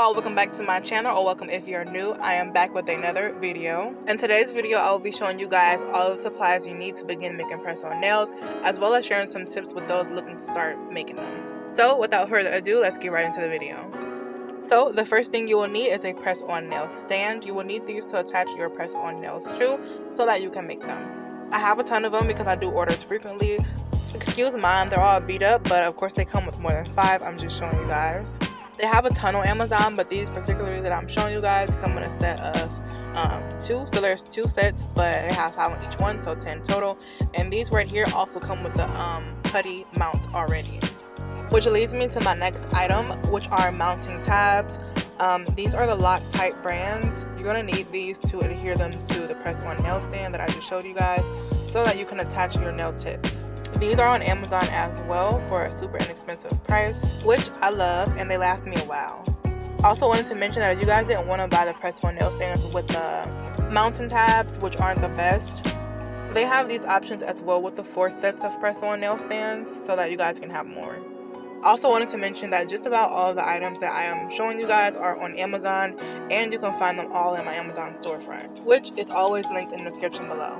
y'all, welcome back to my channel, or welcome if you're new. I am back with another video. In today's video, I will be showing you guys all of the supplies you need to begin making press-on nails, as well as sharing some tips with those looking to start making them. So without further ado, let's get right into the video. So the first thing you will need is a press-on nail stand. You will need these to attach your press-on nails to so that you can make them. I have a ton of them because I do orders frequently. Excuse mine, they're all beat up, but of course they come with more than 5. I'm just showing you guys. They have a ton on Amazon, but these particularly that I'm showing you guys come in a set of 2. So there's 2 sets, but they have 5 on each one, so 10 total. And these right here also come with the putty mount already. Which leads me to my next item, which are mounting tabs. These are the Loctite brands. You're going to need these to adhere them to the press-on nail stand that I just showed you guys so that you can attach your nail tips. These are on Amazon as well for a super inexpensive price, which I love, and they last me a while. Also wanted to mention that if you guys didn't want to buy the press-on nail stands with the mounting tabs, which aren't the best, they have these options as well with the 4 sets of press-on nail stands so that you guys can have more. Also wanted to mention that just about all the items that I am showing you guys are on Amazon, and you can find them all in my Amazon storefront, which is always linked in the description below.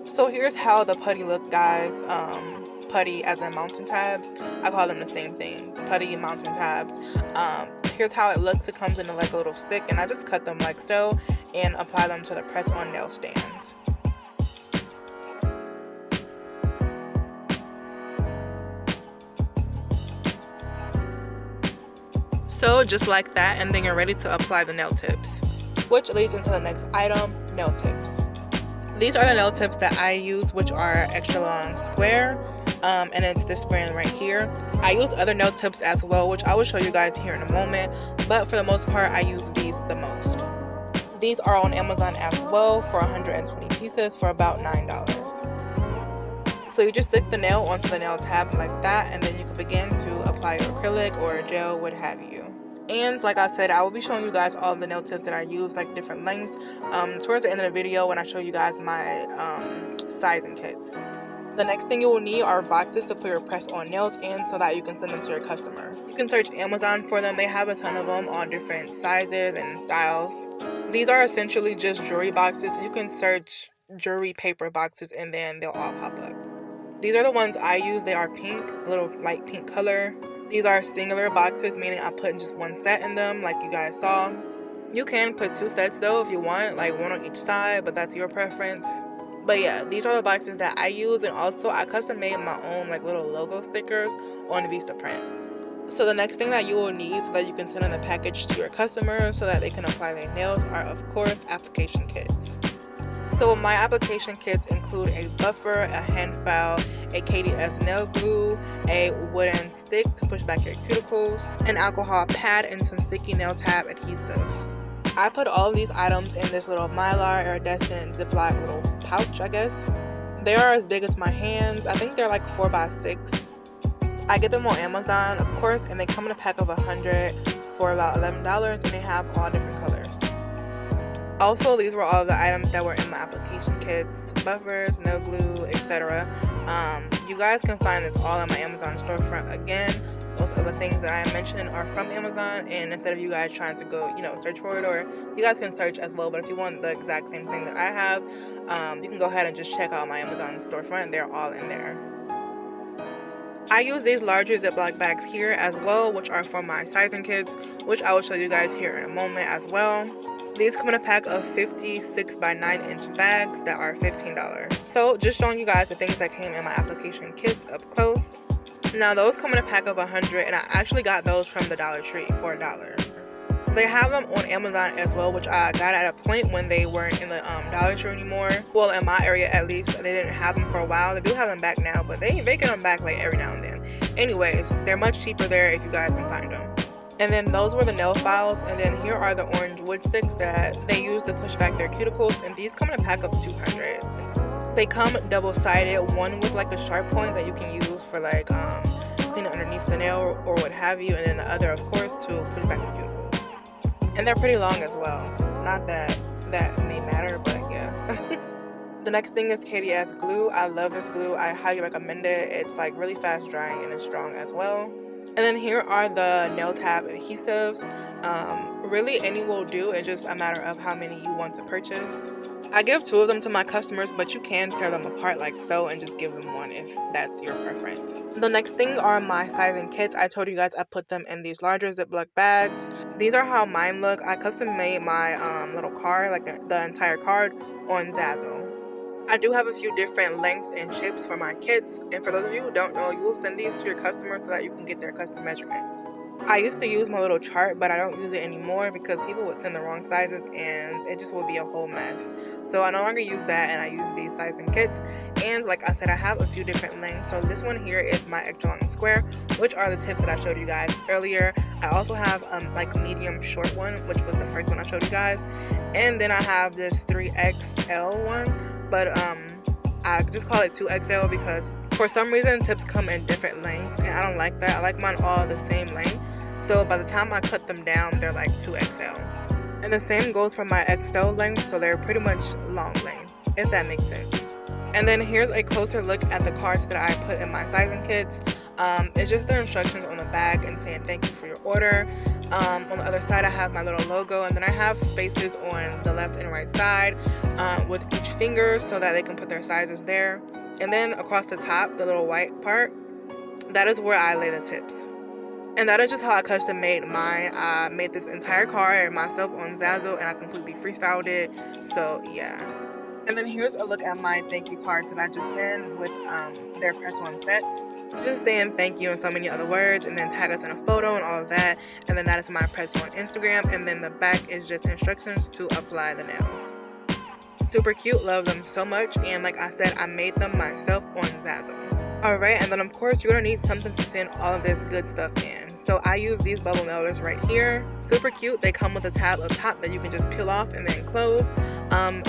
So here's how the putty look, guys. Putty as in mountain tabs. I call them the same things. Putty, mountain tabs. Here's how it looks. It comes in like a little stick, and I just cut them like so and apply them to the press-on nail stands. So just like that, and then you're ready to apply the nail tips. Which leads into the next item, nail tips. These are the nail tips that I use, which are extra long square, and it's this brand right here. I use other nail tips as well, which I will show you guys here in a moment, but for the most part I use these the most. These are on Amazon as well for 120 pieces for about $9. So you just stick the nail onto the nail tab like that, and then you can begin to apply your acrylic or gel, what have you. And like I said, I will be showing you guys all the nail tips that I use, like different lengths, towards the end of the video when I show you guys my sizing kits. The next thing you will need are boxes to put your press-on nails in so that you can send them to your customer. You can search Amazon for them. They have a ton of them on different sizes and styles. These are essentially just jewelry boxes. So you can search jewelry paper boxes and then they'll all pop up. These are the ones I use. They are pink, a little light pink color. These are singular boxes, meaning I put just 1 set in them like you guys saw. You can put 2 sets though if you want, like 1 on each side, but that's your preference. But yeah, these are the boxes that I use, and also I custom made my own like little logo stickers on Vistaprint. So the next thing that you will need so that you can send in the package to your customer so that they can apply their nails are, of course, application kits. So my application kits include a buffer, a hand file, a KDS nail glue, a wooden stick to push back your cuticles, an alcohol pad, and some sticky nail tab adhesives. I put all of these items in this little Mylar iridescent Ziploc little pouch, I guess. They are as big as my hands. I think they're like 4x6. I get them on Amazon, of course, and they come in a pack of 100 for about $11, and they have all different colors. Also, these were all the items that were in my application kits: buffers, nail glue, etc. You guys can find this all in my Amazon storefront. Again, most of the things that I am mentioning are from Amazon, and instead of you guys trying to go, search for it, or you guys can search as well, but if you want the exact same thing that I have, you can go ahead and just check out my Amazon storefront. They're all in there. I use these larger Ziploc bags here as well, which are for my sizing kits, which I will show you guys here in a moment as well. These come in a pack of 50 6x9 inch bags that are $15. So just showing you guys the things that came in my application kits up close. Now those come in a pack of 100, and I actually got those from the Dollar Tree for $1. They have them on Amazon as well, which I got at a point when they weren't in the Dollar Tree anymore. Well, in my area at least, they didn't have them for a while. They do have them back now, but they get them back like every now and then. Anyways, they're much cheaper there if you guys can find them. And then those were the nail files, and then here are the orange wood sticks that they use to push back their cuticles, and these come in a pack of 200. They come double-sided, one with like a sharp point that you can use for like cleaning underneath the nail or what have you, and then the other, of course, to push back the cuticles. And they're pretty long as well. Not that may matter, but yeah. The next thing is KDS glue. I love this glue. I highly recommend it. It's like really fast drying and it's strong as well. And then here are the nail tab adhesives. Really, any will do. It's just a matter of how many you want to purchase. I give 2 of them to my customers, but you can tear them apart like so and just give them one if that's your preference. The next thing are my sizing kits. I told you guys I put them in these larger Ziploc bags. These are how mine look. I custom made my little card, like the entire card, on Zazzle. I do have a few different lengths and shapes for my kits, and for those of you who don't know, you will send these to your customers so that you can get their custom measurements. I used to use my little chart, but I don't use it anymore because people would send the wrong sizes and it just will be a whole mess. So I no longer use that, and I use these sizing kits. And like I said, I have a few different lengths. So this one here is my extra long square, which are the tips that I showed you guys earlier. I also have like a medium short one, which was the first one I showed you guys. And then I have this 3XL one, but I just call it 2XL because for some reason tips come in different lengths and I don't like that. I like mine all the same length. So by the time I cut them down, they're like 2XL. And the same goes for my XL length, so they're pretty much long length, if that makes sense. And then here's a closer look at the cards that I put in my sizing kits. It's just their instructions on the back and saying thank you for your order. On the other side I have my little logo, and then I have spaces on the left and right side with each finger so that they can put their sizes there. And then across the top, the little white part, that is where I lay the tips. And that is just how I custom made mine. I made this entire card myself on Zazzle and I completely freestyled it. So yeah. And then here's a look at my thank you cards that I just did with their press-on sets. Just saying thank you and so many other words, and then tag us in a photo and all of that. And then that is my press-on Instagram, and then the back is just instructions to apply the nails. Super cute, love them so much, and like I said, I made them myself on Zazzle. Alright, and then of course you're going to need something to send all of this good stuff in. So I use these bubble mailers right here. Super cute. They come with a tab up top that you can just peel off and then close.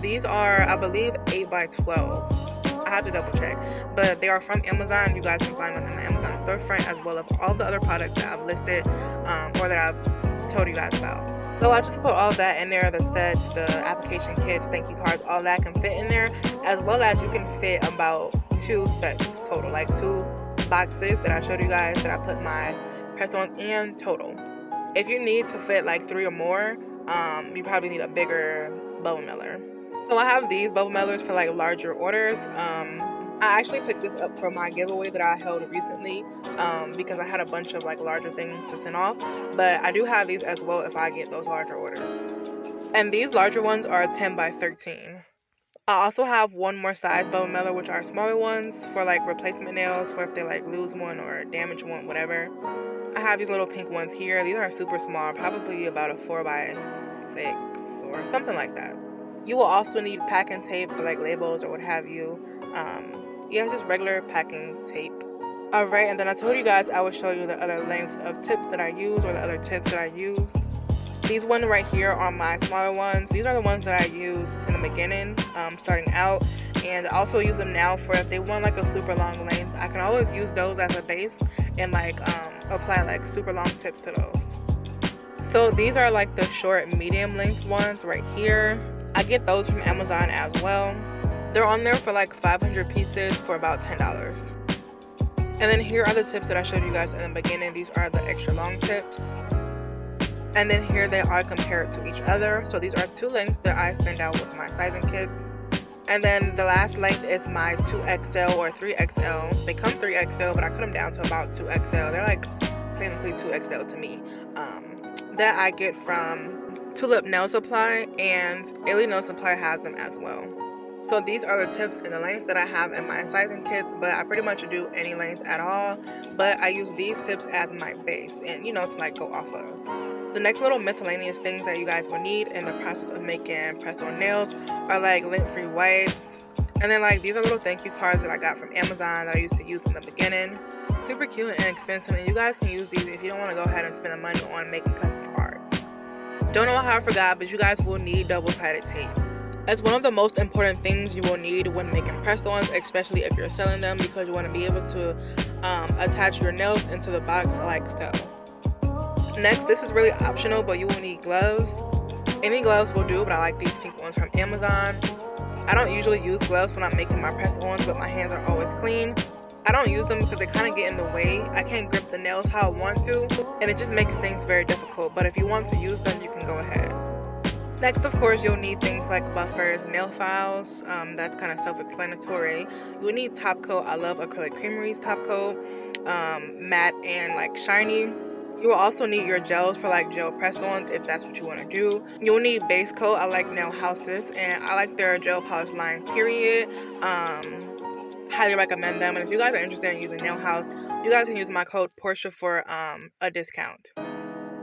These are, I believe, 8 by 12. I have to double check. But they are from Amazon. You guys can find them in the Amazon storefront, as well as all the other products that I've listed or that I've told you guys about. So I just put all of that in there, the sets, the application kits, thank you cards, all that can fit in there, as well as you can fit about 2 sets total, like 2 boxes that I showed you guys that I put my press-ons in total. If you need to fit like 3 or more, you probably need a bigger bubble mailer. So I have these bubble mailers for like larger orders. I actually picked this up for my giveaway that I held recently because I had a bunch of like larger things to send off, but I do have these as well if I get those larger orders. And these larger ones are 10 by 13. I also have one more size bubble mailer, which are smaller ones for like replacement nails, for if they like lose one or damage one, whatever. I have these little pink ones here. These are super small, probably about a 4 by 6 or something like that. You will also need packing tape for like labels or what have you. Yeah, just regular packing tape. Alright, and then I told you guys I would show you the other lengths of tips that I use, or the other tips that I use. These ones right here are my smaller ones. These are the ones that I used in the beginning, starting out, and I also use them now for if they want like a super long length. I can always use those as a base and like apply like super long tips to those. So these are like the short medium length ones right here. I get those from Amazon as well. They're on there for like 500 pieces for about $10. And then here are the tips that I showed you guys in the beginning. These are the extra long tips. And then here they are compared to each other. So these are 2 lengths that I send out with my sizing kits. And then the last length is my 2XL or 3XL. They come 3XL, but I cut them down to about 2XL. They're like technically 2XL to me. That I get from Tulip Nail Supply, and Ailey Nail Supply has them as well. So these are the tips and the lengths that I have in my sizing kits, but I pretty much do any length at all. But I use these tips as my base and, you know, to like go off of. The next little miscellaneous things that you guys will need in the process of making press-on nails are like lint-free wipes. And then like these are little thank you cards that I got from Amazon that I used to use in the beginning. Super cute and inexpensive, and you guys can use these if you don't want to go ahead and spend the money on making custom cards. Don't know how I forgot, but you guys will need double-sided tape. It's one of the most important things you will need when making press-ons, especially if you're selling them, because you want to be able to attach your nails into the box like so. Next, this is really optional, but you will need gloves. Any gloves will do, but I like these pink ones from Amazon. I don't usually use gloves when I'm making my press-ons, but my hands are always clean. I don't use them because they kind of get in the way. I can't grip the nails how I want to, and it just makes things very difficult. But if you want to use them, you can go ahead. Next, of course, you'll need things like buffers, nail files. That's kind of self-explanatory. You'll need top coat. I love Acrylic Creamery's top coat, matte and like shiny. You will also need your gels for like gel press-ons if that's what you want to do. You'll need base coat. I like Nail House's, and I like their gel polish line, period. Highly recommend them. And if you guys are interested in using Nail House, you guys can use my code Portia for a discount.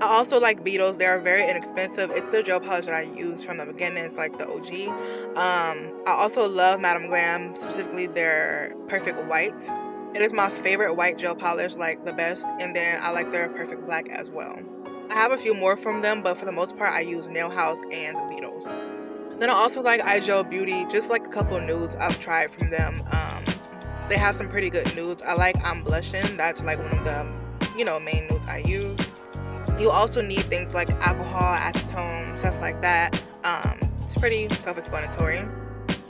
I also like Beetles. They are very inexpensive. It's the gel polish that I use from the beginning. It's like the OG. I also love Madam Glam, specifically their Perfect White. It is my favorite white gel polish, like the best, and then I like their Perfect Black as well. I have a few more from them, but for the most part I use Nail House and Beetles. Then I also like iGel Beauty, just like a couple nudes I've tried from them. They have some pretty good nudes. I like I'm Blushing. That's like one of the, main nudes I use. You also need things like alcohol, acetone, stuff like that. It's pretty self-explanatory.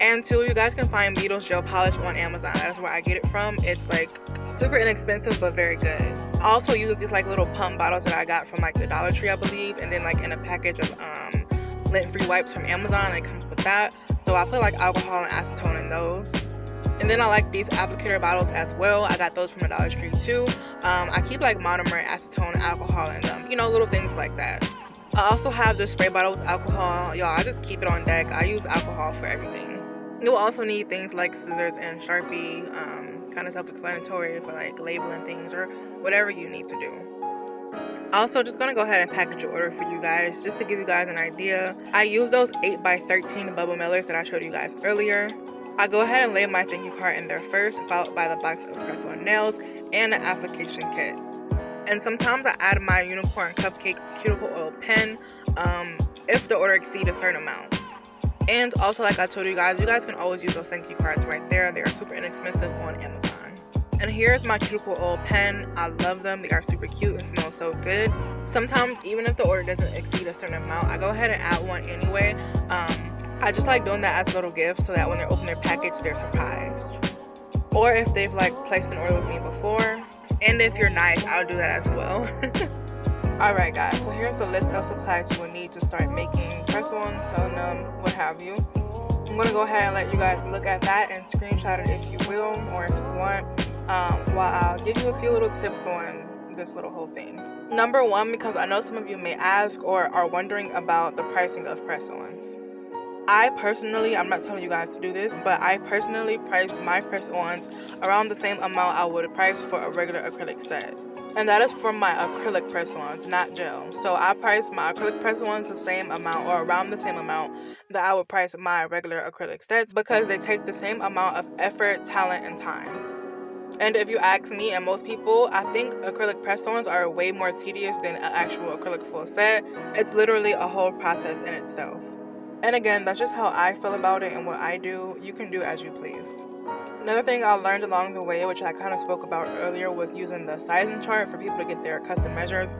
And two, you guys can find Beetles gel polish on Amazon. That's where I get it from. It's like super inexpensive but very good. I also use these like little pump bottles that I got from like the Dollar Tree, I believe, and then like in a package of lint-free wipes from Amazon. It comes with that. So I put like alcohol and acetone in those. And then I like these applicator bottles as well. I got those from the Dollar Tree too. I keep like monomer, acetone, alcohol in them. Little things like that. I also have this spray bottle with alcohol. Y'all, I just keep it on deck. I use alcohol for everything. You'll also need things like scissors and Sharpie, kind of self-explanatory for like labeling things or whatever you need to do. Also, just gonna go ahead and package your order for you guys, just to give you guys an idea. I use those 8x13 bubble mailers that I showed you guys earlier. I go ahead and lay my thank you card in there first, followed by the box of press-on nails and an application kit. And sometimes I add my Unicorn Cupcake cuticle oil pen if the order exceeds a certain amount. And also, like I told you guys can always use those thank you cards right there. They are super inexpensive on Amazon. And here's my cuticle oil pen. I love them. They are super cute and smell so good. Sometimes, even if the order doesn't exceed a certain amount, I go ahead and add one anyway. I just like doing that as a little gift so that when they open their package, they're surprised. Or if they've like placed an order with me before. And if you're nice, I'll do that as well. Alright guys, so here's a list of supplies you will need to start making press-ons, selling them, what have you. I'm going to go ahead and let you guys look at that and screenshot it if you will, or if you want, while I'll give you a few little tips on this little whole thing. Number one, because I know some of you may ask or are wondering about the pricing of press-ons. I personally, I'm not telling you guys to do this, but I personally price my press-ons around the same amount I would price for a regular acrylic set. And that is for my acrylic press-ons, not gel. So I price my acrylic press-ons the same amount or around the same amount that I would price my regular acrylic sets because they take the same amount of effort, talent, and time. And if you ask me and most people, I think acrylic press-ons are way more tedious than an actual acrylic full set. It's literally a whole process in itself. And again, that's just how I feel about it and what I do. You can do as you please. Another thing I learned along the way, which I kind of spoke about earlier, was using the sizing chart for people to get their custom measures.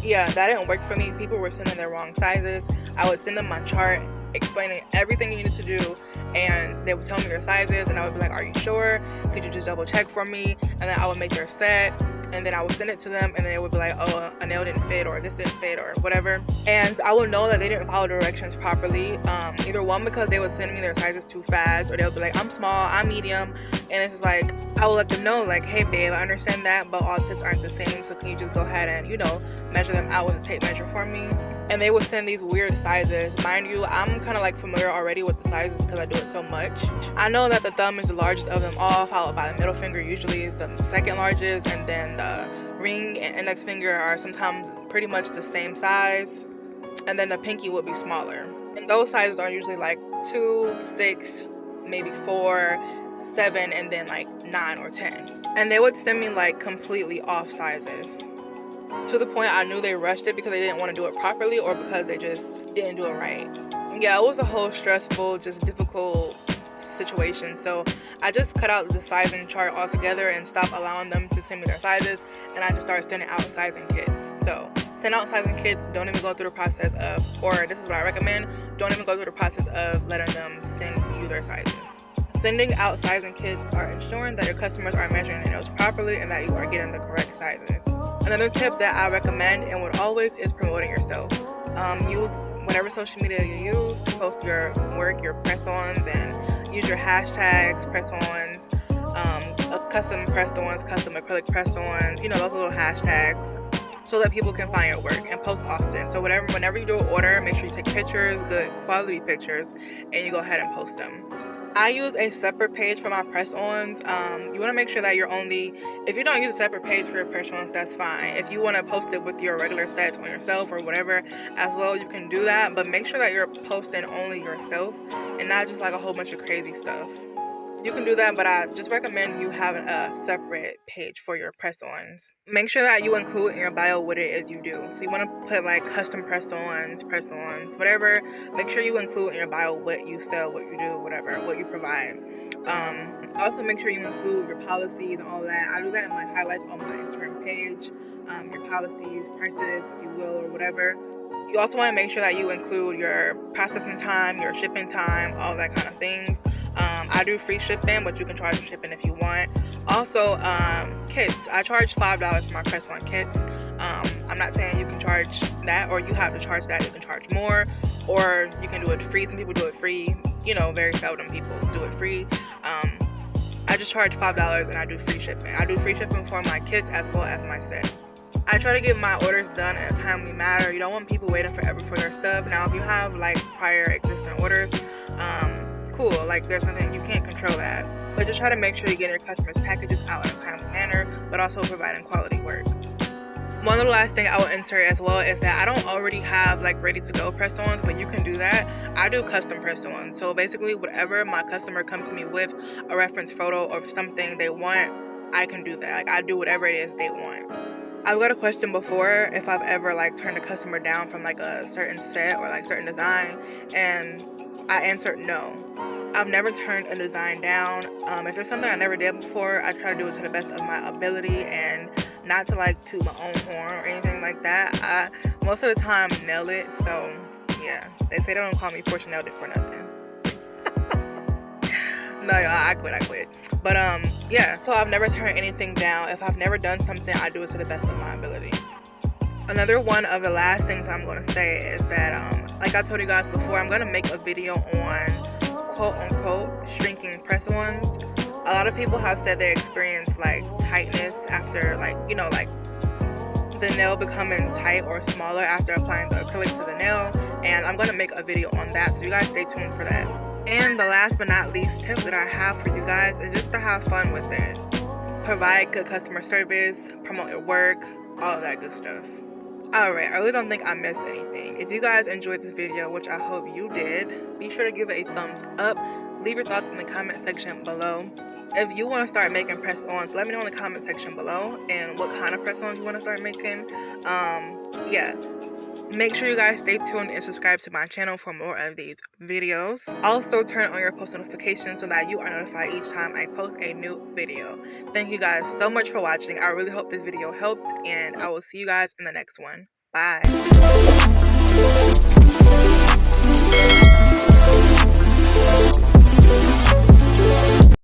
Yeah, that didn't work for me. People were sending their wrong sizes. I would send them my chart explaining everything you needed to do, and they would tell me their sizes, and I would be like, are you sure? Could you just double check for me? And then I would make their set, and then I would send it to them, and then they would be like, oh, a nail didn't fit, or this didn't fit, or whatever. And I would know that they didn't follow directions properly. Either one, because they would send me their sizes too fast, or they would be like, I'm small, I'm medium, and it's just like, I would let them know, like, hey babe, I understand that, but all tips aren't the same, so can you just go ahead and, measure them out with a tape measure for me? And they would send these weird sizes. Mind you, I'm kind of like familiar already with the sizes because I do it so much. I know that the thumb is the largest of them all, followed by the middle finger usually is the second largest, and then the ring and index finger are sometimes pretty much the same size, and then the pinky would be smaller. And those sizes are usually like 2, 6, maybe 4, 7, and then like 9 or 10. And they would send me like completely off sizes. To the point I knew they rushed it because they didn't want to do it properly or because they just didn't do it right. Yeah, it was a whole stressful, just difficult situation. So I just cut out the sizing chart altogether and stopped allowing them to send me their sizes, and I just started sending out sizing kits. So send out sizing kits, don't even go through the process of, or this is what I recommend, don't even go through the process of letting them send you their sizes. Sending out sizing kits are ensuring that your customers are measuring their nails properly and that you are getting the correct sizes. Another tip that I recommend and would always is promoting yourself. Use whatever social media you use to post your work, your press-ons, and use your hashtags, press-ons, custom press-ons, custom acrylic press-ons, those little hashtags, so that people can find your work, and post often. So whenever you do an order, make sure you take pictures, good quality pictures, and you go ahead and post them. I use a separate page for my press-ons. You want to make sure that if you don't use a separate page for your press-ons, that's fine. If you want to post it with your regular stats on yourself or whatever as well, you can do that. But make sure that you're posting only yourself and not just like a whole bunch of crazy stuff. You can do that, but I just recommend you having a separate page for your press-ons. Make sure that you include in your bio what it is you do. So you want to put like custom press-ons, whatever. Make sure you include in your bio what you sell, what you do, whatever, what you provide. Also make sure you include your policies and all that. I do that in my highlights on my Instagram page. Your policies, prices, if you will, or whatever. You also want to make sure that you include your processing time, your shipping time, all that kind of things. I do free shipping, but you can charge for shipping if you want. Also, kits. I charge $5 for my press-on kits. I'm not saying you can charge that or you have to charge that. You can charge more, or you can do it free. Some people do it free. Very seldom people do it free. I just charge $5 and I do free shipping. I do free shipping for my kits as well as my sets. I try to get my orders done in a timely manner. You don't want people waiting forever for their stuff. Now, if you have like prior existing orders, cool. Like there's nothing, you can't control that. But just try to make sure you get your customers' packages out in a timely manner, but also providing quality work. One little last thing I will insert as well is that I don't already have like ready to go press-ons, but you can do that. I do custom press-ons. So basically whatever my customer comes to me with, a reference photo of something they want, I can do that. Like I do whatever it is they want. I've got a question before if I've ever like turned a customer down from like a certain set or like certain design, and I answered no. I've never turned a design down. If there's something I never did before, I try to do it to the best of my ability and not to like toot my own horn or anything like that. I most of the time nail it. So yeah, they say they don't call me Portia Nailed It for nothing. No, y'all, I quit. But yeah, so I've never turned anything down. If I've never done something, I do it to the best of my ability. Another one of the last things I'm going to say is that, like I told you guys before, I'm going to make a video on quote-unquote shrinking press-ons. A lot of people have said they experience like tightness after like the nail becoming tight or smaller after applying the acrylic to the nail, and I'm going to make a video on that, so you guys stay tuned for that. And the last but not least tip that I have for you guys is just to have fun with it. Provide good customer service, promote your work, all of that good stuff. Alright, I really don't think I missed anything. If you guys enjoyed this video, which I hope you did, be sure to give it a thumbs up. Leave your thoughts in the comment section below. If you want to start making press-ons, let me know in the comment section below and what kind of press-ons you want to start making. Yeah. Make sure you guys stay tuned and subscribe to my channel for more of these videos. Also, turn on your post notifications so that you are notified each time I post a new video. Thank you guys so much for watching. I really hope this video helped, and I will see you guys in the next one. Bye.